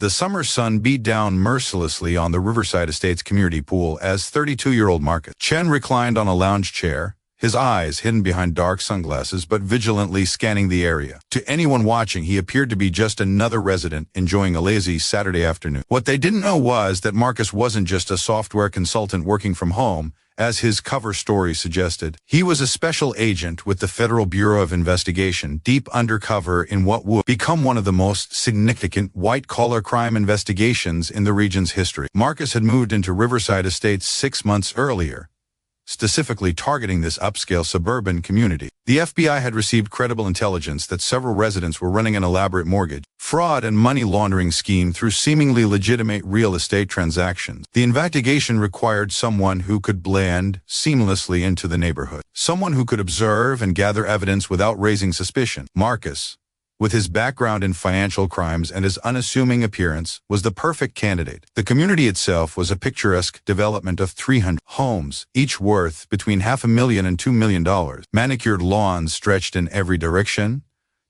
The summer sun beat down mercilessly on the Riverside Estates community pool as 32-year-old Marcus Chen reclined on a lounge chair, his eyes hidden behind dark sunglasses but vigilantly scanning the area. To anyone watching, he appeared to be just another resident enjoying a lazy Saturday afternoon. What they didn't know was that Marcus wasn't just a software consultant working from home, as his cover story suggested. He was a special agent with the Federal Bureau of Investigation, deep undercover in what would become one of the most significant white-collar crime investigations in the region's history. Marcus had moved into Riverside Estates 6 months earlier, specifically targeting this upscale suburban community. The FBI had received credible intelligence that several residents were running an elaborate mortgage, fraud, and money laundering scheme through seemingly legitimate real estate transactions. The investigation required someone who could blend seamlessly into the neighborhood, someone who could observe and gather evidence without raising suspicion. Marcus, with his background in financial crimes and his unassuming appearance, was the perfect candidate. The community itself was a picturesque development of 300 homes, each worth between $500,000 and $2 million. Manicured lawns stretched in every direction,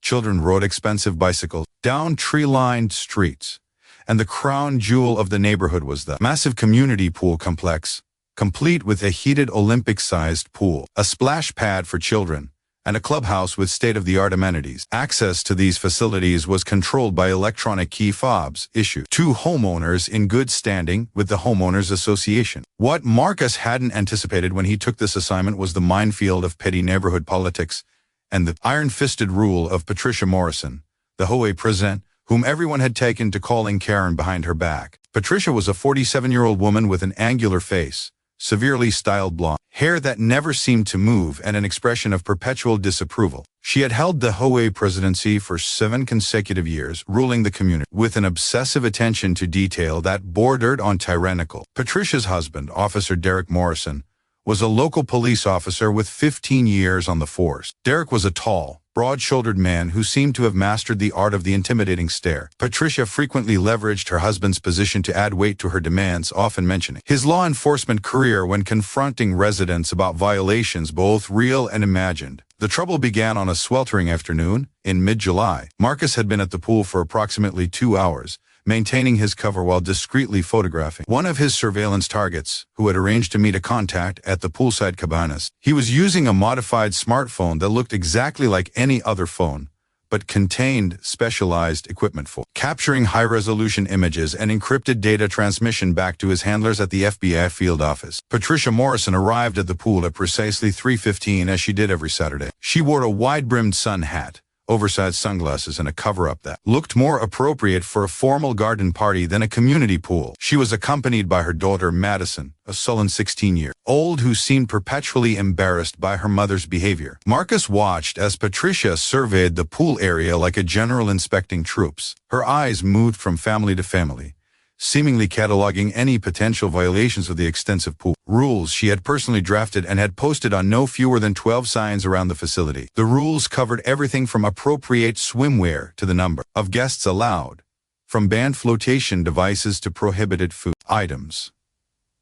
children rode expensive bicycles down tree-lined streets, and the crown jewel of the neighborhood was the massive community pool complex, complete with a heated Olympic-sized pool, a splash pad for children, and a clubhouse with state-of-the-art amenities. Access to these facilities was controlled by electronic key fobs issued to homeowners in good standing with the Homeowners Association. What Marcus hadn't anticipated when he took this assignment was the minefield of petty neighborhood politics and the iron-fisted rule of Patricia Morrison, the HOA President, whom everyone had taken to calling Karen behind her back. Patricia was a 47-year-old woman with an angular face, severely styled blonde hair that never seemed to move, and an expression of perpetual disapproval. She had held the HOA presidency for 7 consecutive years, ruling the community with an obsessive attention to detail that bordered on tyrannical. Patricia's husband, Officer Derek Morrison, was a local police officer with 15 years on the force. Derek was a tall, broad-shouldered man who seemed to have mastered the art of the intimidating stare. Patricia frequently leveraged her husband's position to add weight to her demands, often mentioning his law enforcement career when confronting residents about violations both real and imagined. The trouble began on a sweltering afternoon in mid-July. Marcus had been at the pool for approximately 2 hours, maintaining his cover while discreetly photographing one of his surveillance targets, who had arranged to meet a contact at the poolside cabanas. He was using a modified smartphone that looked exactly like any other phone, but contained specialized equipment for capturing high-resolution images and encrypted data transmission back to his handlers at the FBI field office. Patricia Morrison arrived at the pool at precisely 3:15, as she did every Saturday. She wore a wide-brimmed sun hat, oversized sunglasses, and a cover-up that looked more appropriate for a formal garden party than a community pool. She was accompanied by her daughter Madison, a sullen 16-year-old who seemed perpetually embarrassed by her mother's behavior. Marcus watched as Patricia surveyed the pool area like a general inspecting troops. Her eyes moved from family to family, seemingly cataloging any potential violations of the extensive pool rules she had personally drafted and had posted on no fewer than 12 signs around the facility. The rules covered everything from appropriate swimwear to the number of guests allowed, from banned flotation devices to prohibited food items.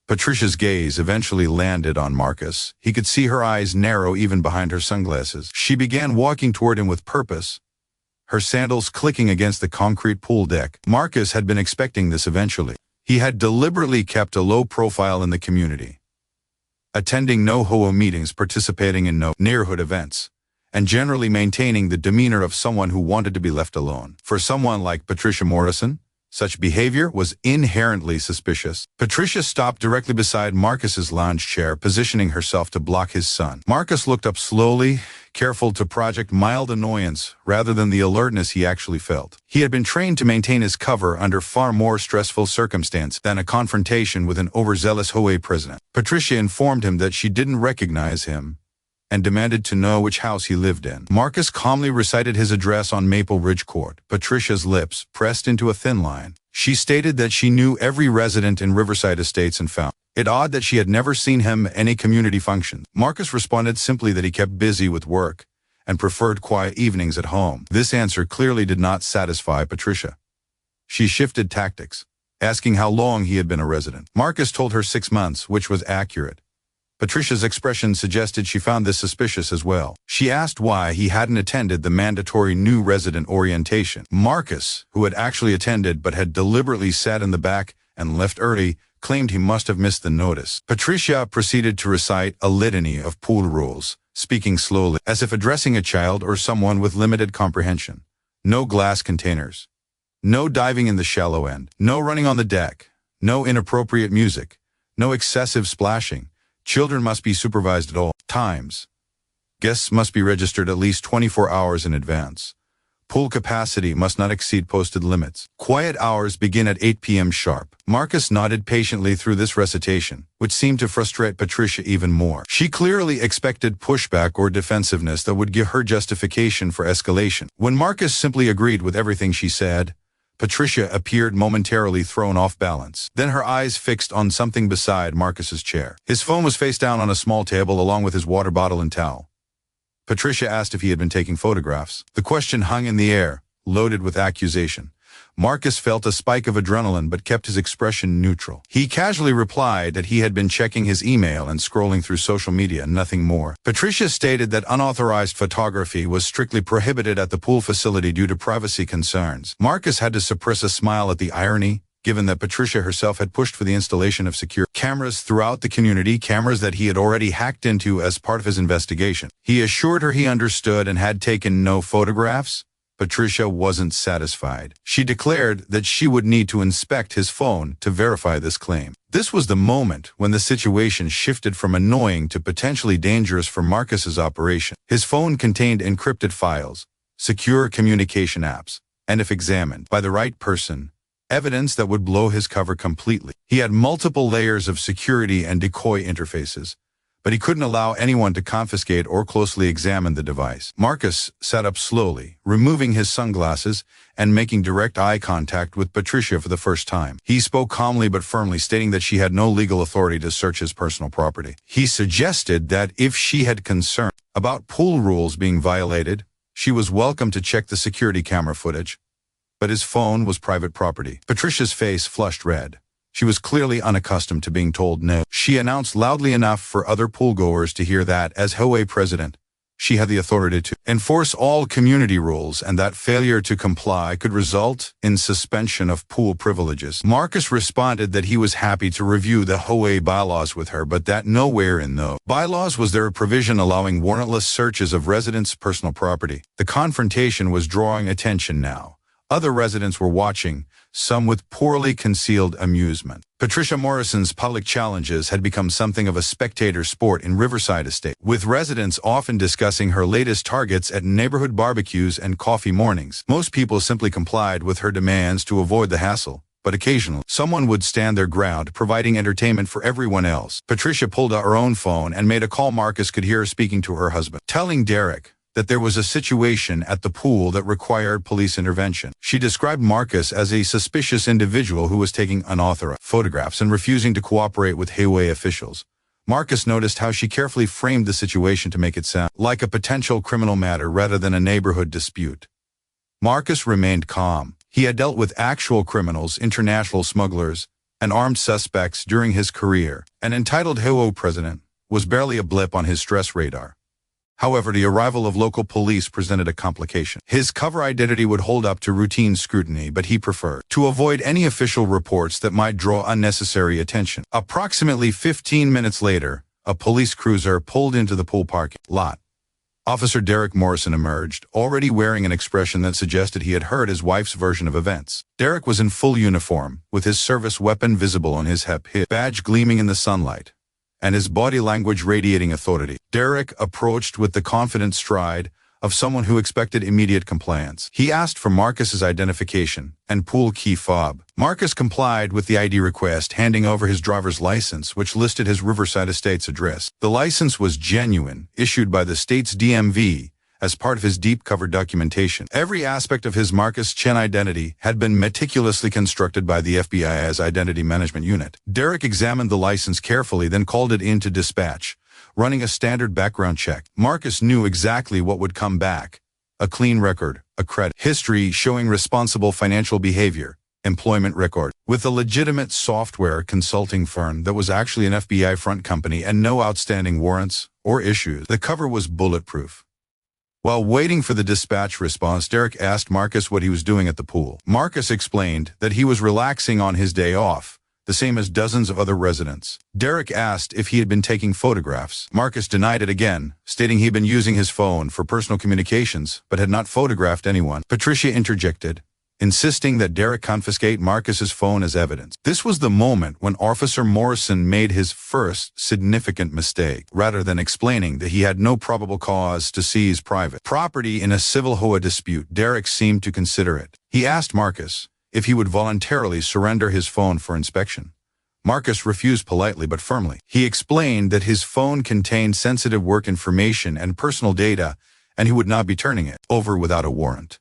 Patricia's gaze eventually landed on Marcus. He could see her eyes narrow even behind her sunglasses. She began walking toward him with purpose, her sandals clicking against the concrete pool deck. Marcus had been expecting this eventually. He had deliberately kept a low profile in the community, attending no HOA meetings, participating in no neighborhood events, and generally maintaining the demeanor of someone who wanted to be left alone. For someone like Patricia Morrison, such behavior was inherently suspicious. Patricia stopped directly beside Marcus's lounge chair, positioning herself to block his sun. Marcus looked up slowly, careful to project mild annoyance rather than the alertness he actually felt. He had been trained to maintain his cover under far more stressful circumstances than a confrontation with an overzealous HOA president. Patricia informed him that she didn't recognize him and demanded to know which house he lived in. Marcus calmly recited his address on Maple Ridge Court. Patricia's lips pressed into a thin line. She stated that she knew every resident in Riverside Estates and found it odd that she had never seen him at any community function. Marcus responded simply that he kept busy with work and preferred quiet evenings at home. This answer clearly did not satisfy Patricia. She shifted tactics, asking how long he had been a resident. Marcus told her 6 months, which was accurate. Patricia's expression suggested she found this suspicious as well. She asked why he hadn't attended the mandatory new resident orientation. Marcus, who had actually attended but had deliberately sat in the back and left early, claimed he must have missed the notice. Patricia proceeded to recite a litany of pool rules, speaking slowly, as if addressing a child or someone with limited comprehension. No glass containers. No diving in the shallow end. No running on the deck. No inappropriate music. No excessive splashing. Children must be supervised at all times. Guests must be registered at least 24 hours in advance. Pool capacity must not exceed posted limits. Quiet hours begin at 8 p.m. sharp. Marcus nodded patiently through this recitation, which seemed to frustrate Patricia even more. She clearly expected pushback or defensiveness that would give her justification for escalation. When Marcus simply agreed with everything she said, Patricia appeared momentarily thrown off balance. Then her eyes fixed on something beside Marcus's chair. His phone was face down on a small table along with his water bottle and towel. Patricia asked if he had been taking photographs. The question hung in the air, loaded with accusation. Marcus felt a spike of adrenaline but kept his expression neutral. He casually replied that he had been checking his email and scrolling through social media, nothing more. Patricia stated that unauthorized photography was strictly prohibited at the pool facility due to privacy concerns. Marcus had to suppress a smile at the irony, given that Patricia herself had pushed for the installation of secure cameras throughout the community, cameras that he had already hacked into as part of his investigation. He assured her he understood and had taken no photographs. Patricia wasn't satisfied. She declared that she would need to inspect his phone to verify this claim. This was the moment when the situation shifted from annoying to potentially dangerous for Marcus's operation. His phone contained encrypted files, secure communication apps, and if examined by the right person, evidence that would blow his cover completely. He had multiple layers of security and decoy interfaces, but he couldn't allow anyone to confiscate or closely examine the device. Marcus sat up slowly, removing his sunglasses and making direct eye contact with Patricia for the first time. He spoke calmly but firmly, stating that she had no legal authority to search his personal property. He suggested that if she had concern about pool rules being violated, she was welcome to check the security camera footage, but his phone was private property. Patricia's face flushed red. She was clearly unaccustomed to being told no. She announced loudly enough for other poolgoers to hear that, as HOA President, she had the authority to enforce all community rules and that failure to comply could result in suspension of pool privileges. Marcus responded that he was happy to review the HOA bylaws with her, but that nowhere in the bylaws was there a provision allowing warrantless searches of residents' personal property. The confrontation was drawing attention now. Other residents were watching, some with poorly concealed amusement. Patricia Morrison's public challenges had become something of a spectator sport in Riverside Estates, with residents often discussing her latest targets at neighborhood barbecues and coffee mornings. Most people simply complied with her demands to avoid the hassle, but occasionally, someone would stand their ground, providing entertainment for everyone else. Patricia pulled out her own phone and made a call. Marcus could hear her speaking to her husband, telling Derek that there was a situation at the pool that required police intervention. She described Marcus as a suspicious individual who was taking unauthorized photographs and refusing to cooperate with HOA officials. Marcus noticed how she carefully framed the situation to make it sound like a potential criminal matter rather than a neighborhood dispute. Marcus remained calm. He had dealt with actual criminals, international smugglers, and armed suspects during his career. An entitled HOA president was barely a blip on his stress radar. However, the arrival of local police presented a complication. His cover identity would hold up to routine scrutiny, but he preferred to avoid any official reports that might draw unnecessary attention. Approximately 15 minutes later, a police cruiser pulled into the pool parking lot. Officer Derek Morrison emerged, already wearing an expression that suggested he had heard his wife's version of events. Derek was in full uniform, with his service weapon visible on his hip, his badge gleaming in the sunlight, and his body language radiating authority. Derek approached with the confident stride of someone who expected immediate compliance. He asked for Marcus's identification and pool key fob. Marcus complied with the ID request, handing over his driver's license, which listed his Riverside Estates address. The license was genuine, issued by the state's DMV as part of his deep cover documentation. Every aspect of his Marcus Chen identity had been meticulously constructed by the FBI's Identity Management Unit. Derek examined the license carefully, then called it into dispatch, running a standard background check. Marcus knew exactly what would come back: a clean record, a credit history showing responsible financial behavior, employment record. With a legitimate software consulting firm that was actually an FBI front company and no outstanding warrants or issues, the cover was bulletproof. While waiting for the dispatch response, Derek asked Marcus what he was doing at the pool. Marcus explained that he was relaxing on his day off, the same as dozens of other residents. Derek asked if he had been taking photographs. Marcus denied it again, stating he had been using his phone for personal communications but had not photographed anyone. Patricia interjected, insisting that Derek confiscate Marcus's phone as evidence. This was the moment when Officer Morrison made his first significant mistake. Rather than explaining that he had no probable cause to seize private property in a civil HOA dispute, Derek seemed to consider it. He asked Marcus if he would voluntarily surrender his phone for inspection. Marcus refused politely but firmly. He explained that his phone contained sensitive work information and personal data, and he would not be turning it over without a warrant.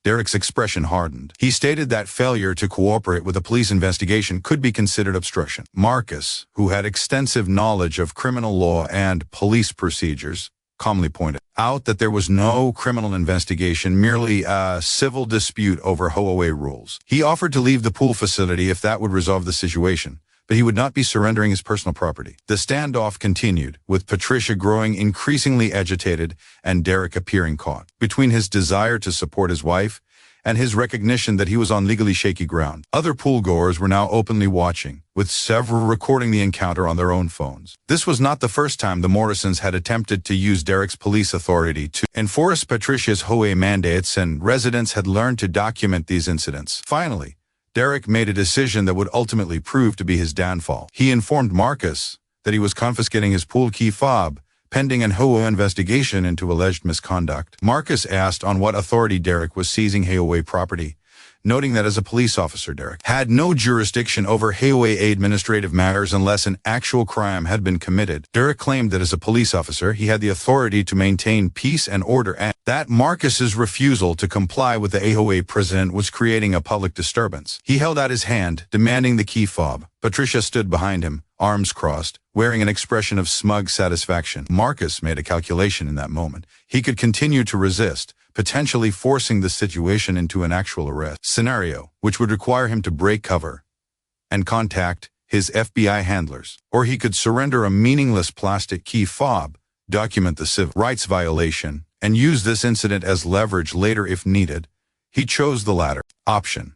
Derek's expression hardened. He stated that failure to cooperate with a police investigation could be considered obstruction. Marcus, who had extensive knowledge of criminal law and police procedures, calmly pointed out that there was no criminal investigation, merely a civil dispute over HOA rules. He offered to leave the pool facility if that would resolve the situation, but he would not be surrendering his personal property. The standoff continued, with Patricia growing increasingly agitated and Derek appearing caught between his desire to support his wife and his recognition that he was on legally shaky ground. Other pool-goers were now openly watching, with several recording the encounter on their own phones. This was not the first time the Morrisons had attempted to use Derek's police authority to enforce Patricia's HOA mandates, and residents had learned to document these incidents. Finally, Derek made a decision that would ultimately prove to be his downfall. He informed Marcus that he was confiscating his pool key fob, pending an HOA investigation into alleged misconduct. Marcus asked on what authority Derek was seizing HOA property, noting that as a police officer, Derek had no jurisdiction over HOA administrative matters unless an actual crime had been committed. Derek claimed that as a police officer, he had the authority to maintain peace and order, and that Marcus's refusal to comply with the HOA president was creating a public disturbance. He held out his hand, demanding the key fob. Patricia stood behind him, arms crossed, wearing an expression of smug satisfaction. Marcus made a calculation in that moment. He could continue to resist, potentially forcing the situation into an actual arrest scenario, which would require him to break cover and contact his FBI handlers. Or he could surrender a meaningless plastic key fob, document the civil rights violation, and use this incident as leverage later if needed. He chose the latter option.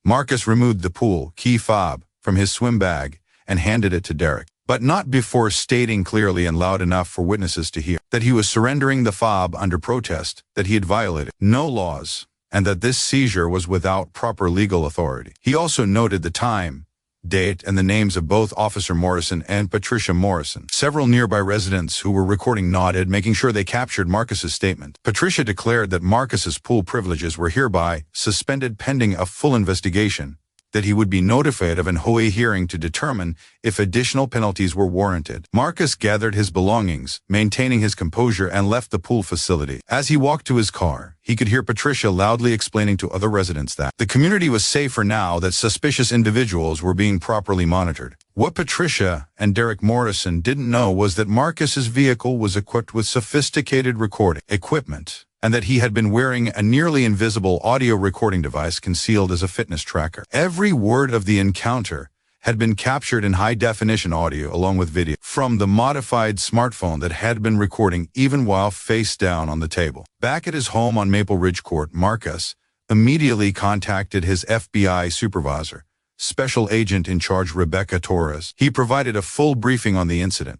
Marcus removed the pool key fob from his swim bag and handed it to Derek, but not before stating clearly and loud enough for witnesses to hear that he was surrendering the fob under protest, that he had violated no laws, and that this seizure was without proper legal authority. He also noted the time, date, and the names of both Officer Morrison and Patricia Morrison. Several nearby residents who were recording nodded, making sure they captured Marcus's statement. Patricia declared that Marcus's pool privileges were hereby suspended pending a full investigation, that he would be notified of an HOA hearing to determine if additional penalties were warranted. Marcus gathered his belongings, maintaining his composure, and left the pool facility. As he walked to his car, he could hear Patricia loudly explaining to other residents that the community was safer now that suspicious individuals were being properly monitored. What Patricia and Derek Morrison didn't know was that Marcus's vehicle was equipped with sophisticated recording equipment, and that he had been wearing a nearly invisible audio recording device concealed as a fitness tracker. Every word of the encounter had been captured in high-definition audio along with video from the modified smartphone that had been recording even while face down on the table. Back at his home on Maple Ridge Court, Marcus immediately contacted his FBI supervisor, Special Agent in Charge Rebecca Torres. He provided a full briefing on the incident,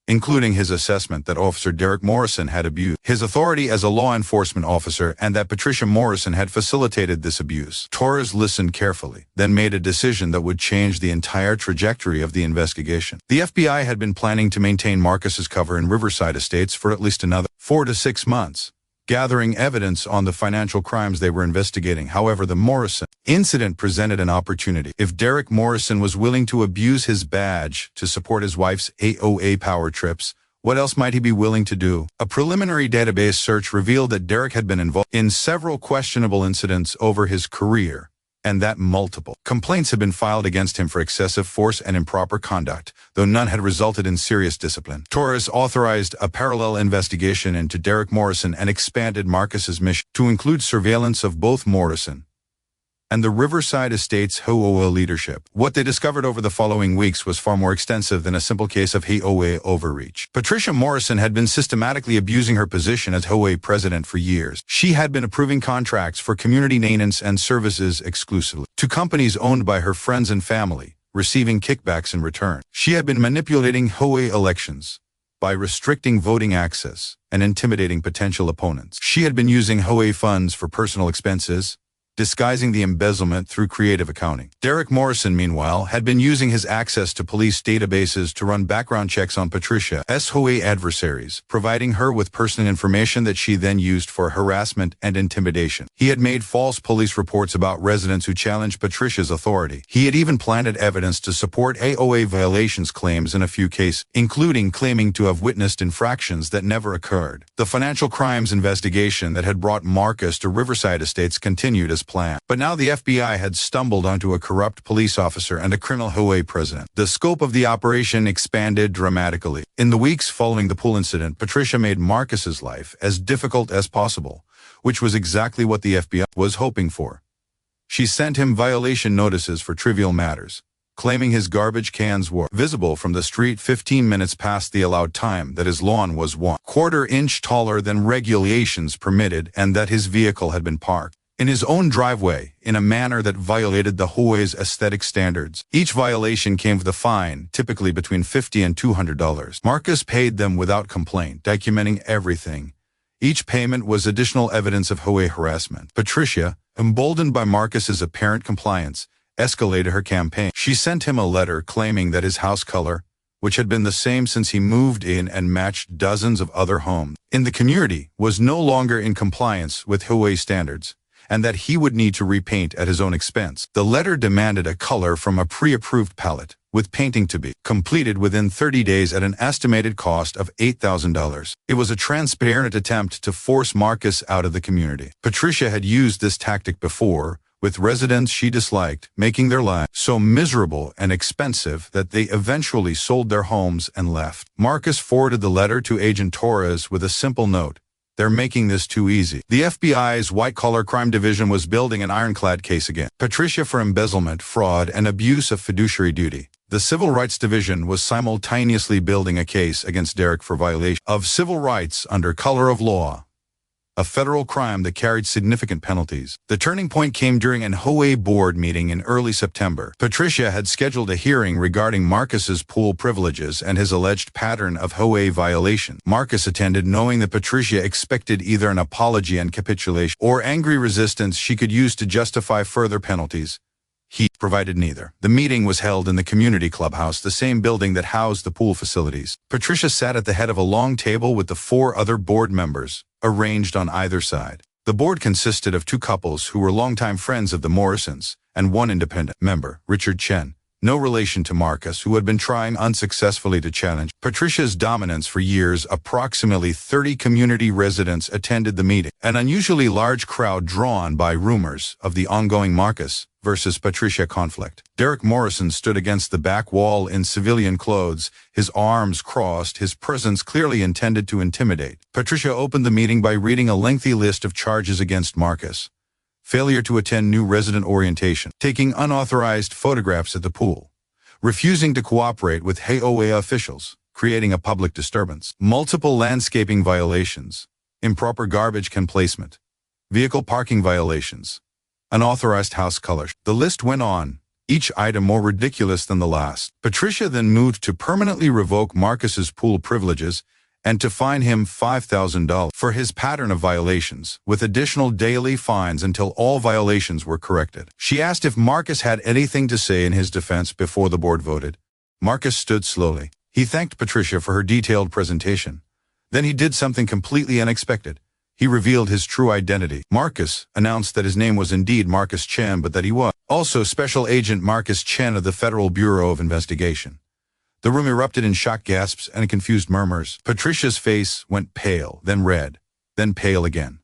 including his assessment that Officer Derek Morrison had abused his authority as a law enforcement officer and that Patricia Morrison had facilitated this abuse. Torres listened carefully, then made a decision that would change the entire trajectory of the investigation. The FBI had been planning to maintain Marcus's cover in Riverside Estates for at least another 4 to 6 months, gathering evidence on the financial crimes they were investigating. However, the Morrison incident presented an opportunity. If Derek Morrison was willing to abuse his badge to support his wife's HOA power trips, what else might he be willing to do? A preliminary database search revealed that Derek had been involved in several questionable incidents over his career, and that multiple complaints had been filed against him for excessive force and improper conduct, though none had resulted in serious discipline. Torres authorized a parallel investigation into Derek Morrison and expanded Marcus's mission to include surveillance of both Morrison and the Riverside Estates HOA leadership. What they discovered over the following weeks was far more extensive than a simple case of HOA overreach. Patricia Morrison had been systematically abusing her position as HOA president for years. She had been approving contracts for community maintenance and services exclusively to companies owned by her friends and family, receiving kickbacks in return. She had been manipulating HOA elections by restricting voting access and intimidating potential opponents. She had been using HOA funds for personal expenses, disguising the embezzlement through creative accounting. Derek Morrison, meanwhile, had been using his access to police databases to run background checks on Patricia's HOA adversaries, providing her with personal information that she then used for harassment and intimidation. He had made false police reports about residents who challenged Patricia's authority. He had even planted evidence to support HOA violations claims in a few cases, including claiming to have witnessed infractions that never occurred. The financial crimes investigation that had brought Marcus to Riverside Estates continued as planned. But now the FBI had stumbled onto a corrupt police officer and a criminal HOA president. The scope of the operation expanded dramatically. In the weeks following the pool incident, Patricia made Marcus's life as difficult as possible, which was exactly what the FBI was hoping for. She sent him violation notices for trivial matters, claiming his garbage cans were visible from the street 15 minutes past the allowed time, that his lawn was 1/4 inch taller than regulations permitted, and that his vehicle had been parked in his own driveway in a manner that violated the HOA's aesthetic standards. Each violation came with a fine, typically between $50 and $200. Marcus paid them without complaint, documenting everything. Each payment was additional evidence of HOA harassment. Patricia, emboldened by Marcus's apparent compliance, escalated her campaign. She sent him a letter claiming that his house color, which had been the same since he moved in and matched dozens of other homes in the community, was no longer in compliance with HOA standards, and that he would need to repaint at his own expense. The letter demanded a color from a pre-approved palette, with painting to be completed within 30 days at an estimated cost of $8,000. It was a transparent attempt to force Marcus out of the community. Patricia had used this tactic before, with residents she disliked, making their lives so miserable and expensive that they eventually sold their homes and left. Marcus forwarded the letter to Agent Torres with a simple note: "They're making this too easy." The FBI's white-collar crime division was building an ironclad case against Patricia for embezzlement, fraud, and abuse of fiduciary duty. The Civil Rights Division was simultaneously building a case against Derek for violation of civil rights under color of law, a federal crime that carried significant penalties. The turning point came during an HOA board meeting in early September. Patricia had scheduled a hearing regarding Marcus's pool privileges and his alleged pattern of HOA violation. Marcus attended knowing that Patricia expected either an apology and capitulation or angry resistance she could use to justify further penalties. He provided neither. The meeting was held in the community clubhouse, the same building that housed the pool facilities. Patricia sat at the head of a long table with the 4 other board members, arranged on either side. The board consisted of 2 couples who were longtime friends of the Morrisons, and 1 independent member, Richard Chen, no relation to Marcus, who had been trying unsuccessfully to challenge Patricia's dominance for years. Approximately 30 community residents attended the meeting, an unusually large crowd drawn by rumors of the ongoing Marcus versus Patricia conflict. Derek Morrison stood against the back wall in civilian clothes, his arms crossed, his presence clearly intended to intimidate. Patricia opened the meeting by reading a lengthy list of charges against Marcus: failure to attend new resident orientation, taking unauthorized photographs at the pool, refusing to cooperate with HOA officials, creating a public disturbance, multiple landscaping violations, improper garbage can placement, vehicle parking violations, unauthorized house color. The list went on, each item more ridiculous than the last. Patricia then moved to permanently revoke Marcus's pool privileges and to fine him $5,000 for his pattern of violations, with additional daily fines until all violations were corrected. She asked if Marcus had anything to say in his defense before the board voted. Marcus stood slowly. He thanked Patricia for her detailed presentation. Then he did something completely unexpected. He revealed his true identity. Marcus announced that his name was indeed Marcus Chen, but that he was also Special Agent Marcus Chen of the Federal Bureau of Investigation. The room erupted in shocked gasps and confused murmurs. Patricia's face went pale, then red, then pale again.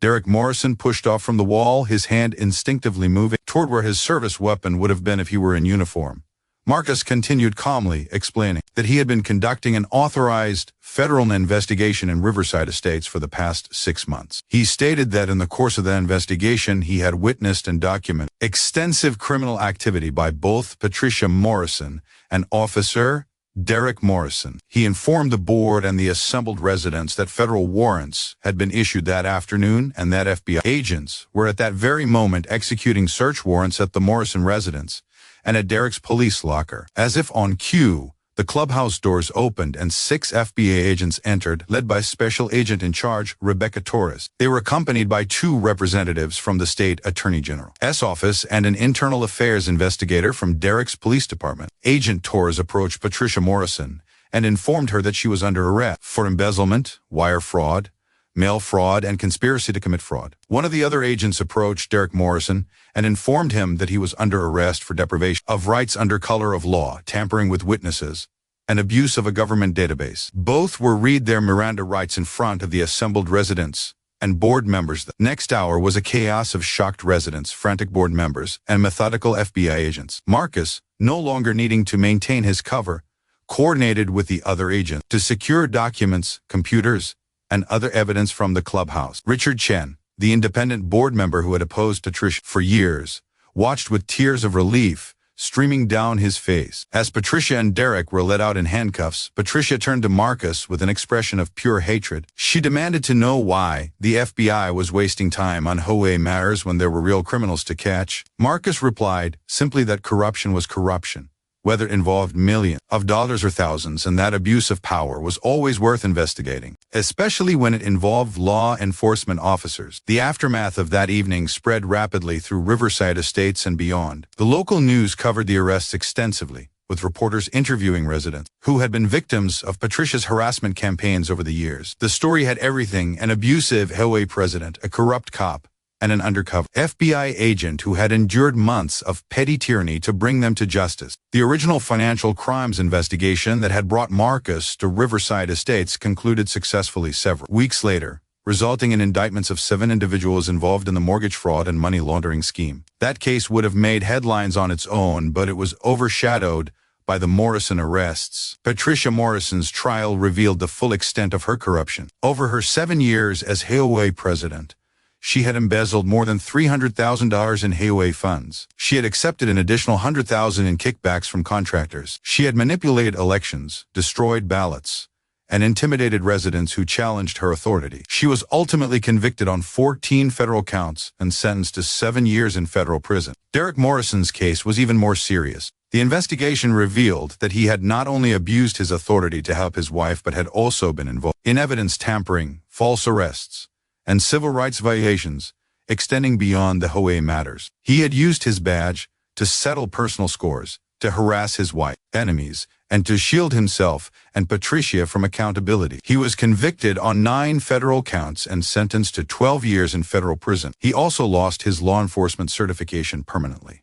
Derek Morrison pushed off from the wall, his hand instinctively moving toward where his service weapon would have been if he were in uniform. Marcus continued calmly, explaining that he had been conducting an authorized federal investigation in Riverside Estates for the past 6 months. He stated that in the course of that investigation, he had witnessed and documented extensive criminal activity by both Patricia Morrison and Officer Derek Morrison. He informed the board and the assembled residents that federal warrants had been issued that afternoon and that FBI agents were at that very moment executing search warrants at the Morrison residence and at Derek's police locker. As if on cue, the clubhouse doors opened and 6 FBI agents entered, led by Special Agent in charge Rebecca Torres. They were accompanied by 2 representatives from the state attorney general's office and an internal affairs investigator from Derek's police department. Agent Torres approached Patricia Morrison and informed her that she was under arrest for embezzlement, wire fraud, mail fraud, and conspiracy to commit fraud. One of the other agents approached Derek Morrison and informed him that he was under arrest for deprivation of rights under color of law, tampering with witnesses, and abuse of a government database. Both were read their Miranda rights in front of the assembled residents and board members. The next hour was a chaos of shocked residents, frantic board members, and methodical FBI agents. Marcus, no longer needing to maintain his cover, coordinated with the other agents to secure documents, computers, and other evidence from the clubhouse. Richard Chen, the independent board member who had opposed Patricia for years, watched with tears of relief streaming down his face. As Patricia and Derek were let out in handcuffs, Patricia turned to Marcus with an expression of pure hatred. She demanded to know why the FBI was wasting time on HOA matters when there were real criminals to catch. Marcus replied simply that corruption was corruption, whether it involved millions of dollars or thousands, and that abuse of power was always worth investigating, especially when it involved law enforcement officers. The aftermath of that evening spread rapidly through Riverside Estates and beyond. The local news covered the arrests extensively, with reporters interviewing residents who had been victims of Patricia's harassment campaigns over the years. The story had everything: an abusive HOA president, a corrupt cop, and an undercover FBI agent who had endured months of petty tyranny to bring them to justice. The original financial crimes investigation that had brought Marcus to Riverside Estates concluded successfully several weeks later, resulting in indictments of 7 individuals involved in the mortgage fraud and money laundering scheme. That case would have made headlines on its own, but it was overshadowed by the Morrison arrests. Patricia Morrison's trial revealed the full extent of her corruption. Over her 7 years as HOA president, she had embezzled more than $300,000 in HOA funds. She had accepted an additional $100,000 in kickbacks from contractors. She had manipulated elections, destroyed ballots, and intimidated residents who challenged her authority. She was ultimately convicted on 14 federal counts and sentenced to 7 years in federal prison. Derek Morrison's case was even more serious. The investigation revealed that he had not only abused his authority to help his wife, but had also been involved in evidence tampering, false arrests, and civil rights violations extending beyond the HOA matters. He had used his badge to settle personal scores, to harass his wife, enemies, and to shield himself and Patricia from accountability. He was convicted on 9 federal counts and sentenced to 12 years in federal prison. He also lost his law enforcement certification permanently.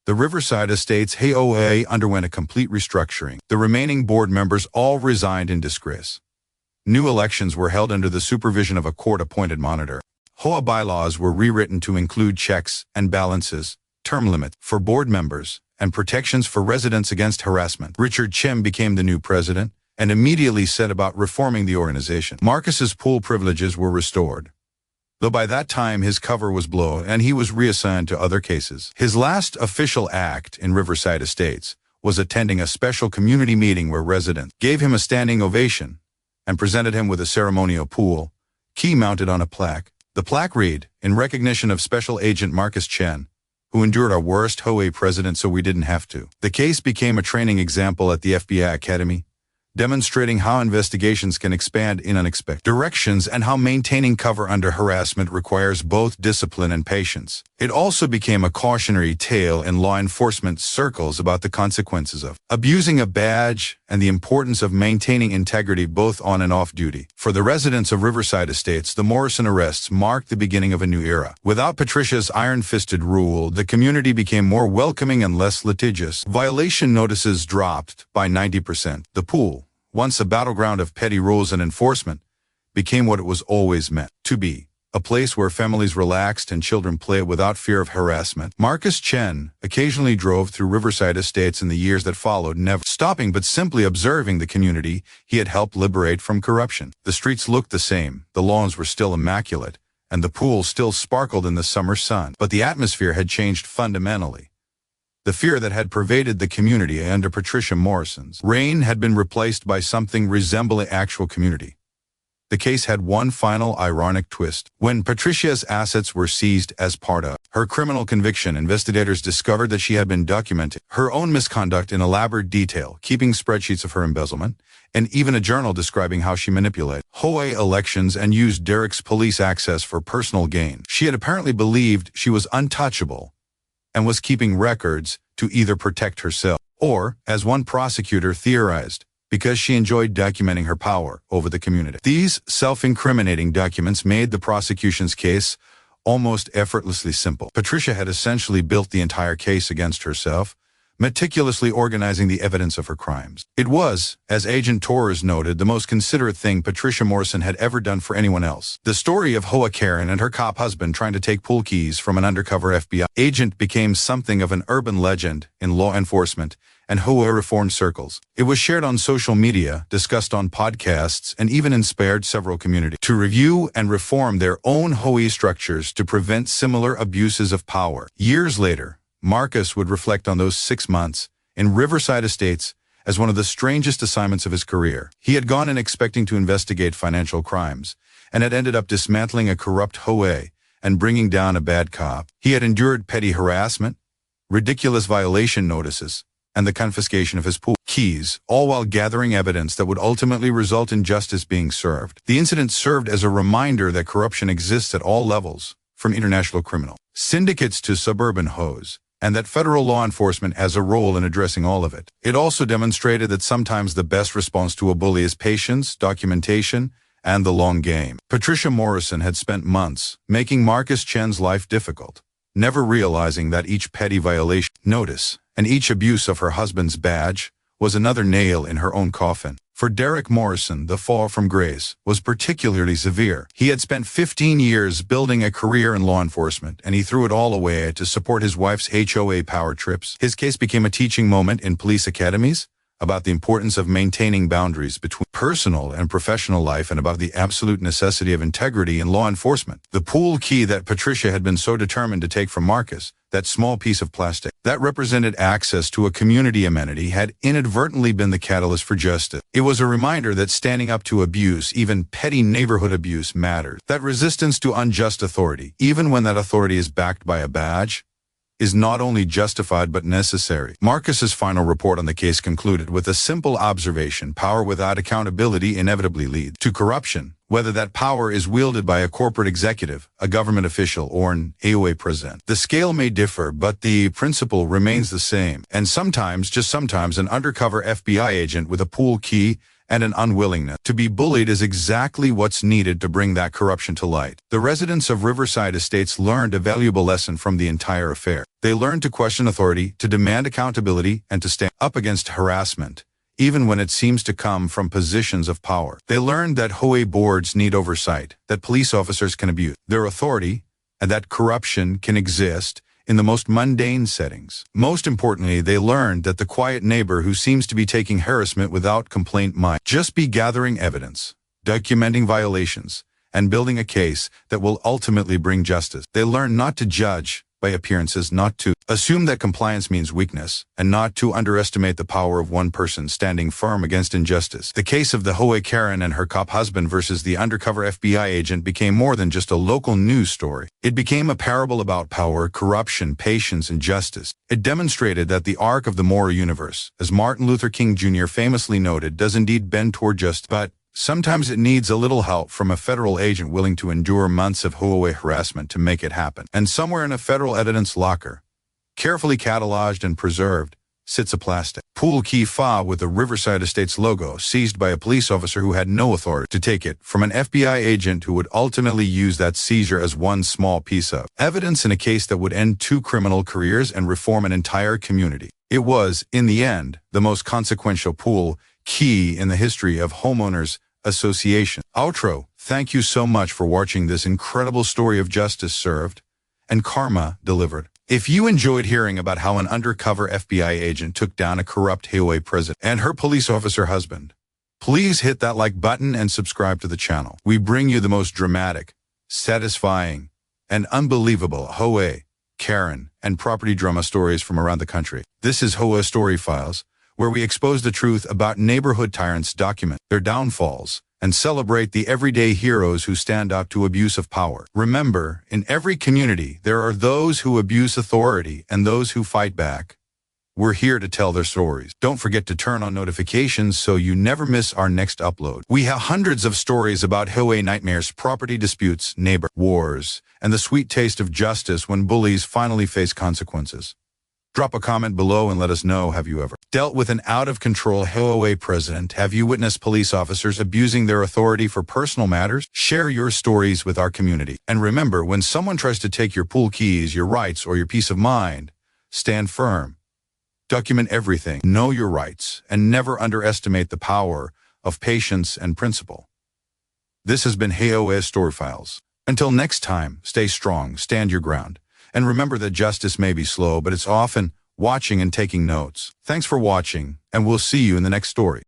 The Riverside Estates HOA underwent a complete restructuring. The remaining board members all resigned in disgrace. New elections were held under the supervision of a court-appointed monitor. HOA bylaws were rewritten to include checks and balances, term limits for board members, and protections for residents against harassment. Richard Chen became the new president and immediately set about reforming the organization. Marcus's pool privileges were restored, though by that time his cover was blown and he was reassigned to other cases. His last official act in Riverside Estates was attending a special community meeting where residents gave him a standing ovation and presented him with a ceremonial pool key mounted on a plaque. The plaque read, "In recognition of Special Agent Marcus Chen, who endured our worst HOA president so we didn't have to." The case became a training example at the FBI Academy, demonstrating how investigations can expand in unexpected directions and how maintaining cover under harassment requires both discipline and patience. It also became a cautionary tale in law enforcement circles about the consequences of abusing a badge and the importance of maintaining integrity both on and off duty. For the residents of Riverside Estates, the Morrison arrests marked the beginning of a new era. Without Patricia's iron-fisted rule, the community became more welcoming and less litigious. Violation notices dropped by 90%. The pool, once a battleground of petty rules and enforcement, became what it was always meant to be: a place where families relaxed and children played without fear of harassment. Marcus Chen occasionally drove through Riverside Estates in the years that followed, never stopping but simply observing the community he had helped liberate from corruption. The streets looked the same, the lawns were still immaculate, and the pool still sparkled in the summer sun. But the atmosphere had changed fundamentally. The fear that had pervaded the community under Patricia Morrison's reign had been replaced by something resembling actual community. The case had one final ironic twist. When Patricia's assets were seized as part of her criminal conviction, investigators discovered that she had been documenting her own misconduct in elaborate detail, keeping spreadsheets of her embezzlement, and even a journal describing how she manipulated HOA elections and used Derek's police access for personal gain. She had apparently believed she was untouchable and was keeping records to either protect herself or, as one prosecutor theorized, because she enjoyed documenting her power over the community. These self-incriminating documents made the prosecution's case almost effortlessly simple. Patricia had essentially built the entire case against herself, meticulously organizing the evidence of her crimes. It was, as Agent Torres noted, the most considerate thing Patricia Morrison had ever done for anyone else. The story of HOA Karen and her cop husband trying to take pool keys from an undercover FBI agent became something of an urban legend in law enforcement and HOA reform circles. It was shared on social media, discussed on podcasts, and even inspired several communities to review and reform their own HOA structures to prevent similar abuses of power. Years later, Marcus would reflect on those 6 months in Riverside Estates as one of the strangest assignments of his career. He had gone in expecting to investigate financial crimes and had ended up dismantling a corrupt HOA and bringing down a bad cop. He had endured petty harassment, ridiculous violation notices, and the confiscation of his pool keys, all while gathering evidence that would ultimately result in justice being served. The incident served as a reminder that corruption exists at all levels, from international criminal syndicates to suburban HOAs, and that federal law enforcement has a role in addressing all of it. It also demonstrated that sometimes the best response to a bully is patience, documentation, and the long game. Patricia Morrison had spent months making Marcus Chen's life difficult, never realizing that each petty violation notice and each abuse of her husband's badge was another nail in her own coffin. For Derek Morrison, the fall from grace was particularly severe. He had spent 15 years building a career in law enforcement, and he threw it all away to support his wife's HOA power trips. His case became a teaching moment in police academies about the importance of maintaining boundaries between personal and professional life and about the absolute necessity of integrity in law enforcement. The pool key that Patricia had been so determined to take from Marcus, that small piece of plastic that represented access to a community amenity, had inadvertently been the catalyst for justice. It was a reminder that standing up to abuse, even petty neighborhood abuse, matters. That resistance to unjust authority, even when that authority is backed by a badge, is not only justified but necessary. Marcus's final report on the case concluded with a simple observation: power without accountability inevitably leads to corruption, whether that power is wielded by a corporate executive, a government official, or an HOA president. The scale may differ, but the principle remains the same. And sometimes, just sometimes, an undercover FBI agent with a pool key and an unwillingness to be bullied is exactly what's needed to bring that corruption to light. The residents of Riverside Estates learned a valuable lesson from the entire affair. They learned to question authority, to demand accountability, and to stand up against harassment, even when it seems to come from positions of power. They learned that HOA boards need oversight, that police officers can abuse their authority, and that corruption can exist in the most mundane settings. Most importantly, they learned that the quiet neighbor who seems to be taking harassment without complaint might just be gathering evidence, documenting violations, and building a case that will ultimately bring justice. They learned not to judge by appearances, not to assume that compliance means weakness, and not to underestimate the power of one person standing firm against injustice. The case of the HOA Karen and her cop husband versus the undercover FBI agent became more than just a local news story. It became a parable about power, corruption, patience, and justice. It demonstrated that the arc of the moral universe, as Martin Luther King Jr. famously noted, does indeed bend toward justice, but sometimes it needs a little help from a federal agent willing to endure months of HOA harassment to make it happen. And somewhere in a federal evidence locker, carefully cataloged and preserved, sits a plastic pool key fob with the Riverside Estates logo, seized by a police officer who had no authority to take it from an FBI agent who would ultimately use that seizure as one small piece of evidence in a case that would end 2 criminal careers and reform an entire community. It was, in the end, the most consequential pool key in the history of homeowners Association. Outro. Thank you so much for watching this incredible story of justice served and karma delivered. If you enjoyed hearing about how an undercover FBI agent took down a corrupt HOA president and her police officer husband, please hit that like button and subscribe to the channel. We bring you the most dramatic, satisfying, and unbelievable HOA, Karen, and property drama stories from around the country. This is HOA Story Files, where we expose the truth about neighborhood tyrants, document their downfalls, and celebrate the everyday heroes who stand up to abuse of power. Remember, in every community, there are those who abuse authority and those who fight back. We're here to tell their stories. Don't forget to turn on notifications so you never miss our next upload. We have hundreds of stories about HOA nightmares, property disputes, neighbor wars, and the sweet taste of justice when bullies finally face consequences. Drop a comment below and let us know, have you ever dealt with an out-of-control HOA president? Have you witnessed police officers abusing their authority for personal matters? Share your stories with our community. And remember, when someone tries to take your pool keys, your rights, or your peace of mind, stand firm. Document everything, know your rights, and never underestimate the power of patience and principle. This has been HOA Story Files. Until next time, stay strong, stand your ground. And remember that justice may be slow, but it's often watching and taking notes. Thanks for watching, and we'll see you in the next story.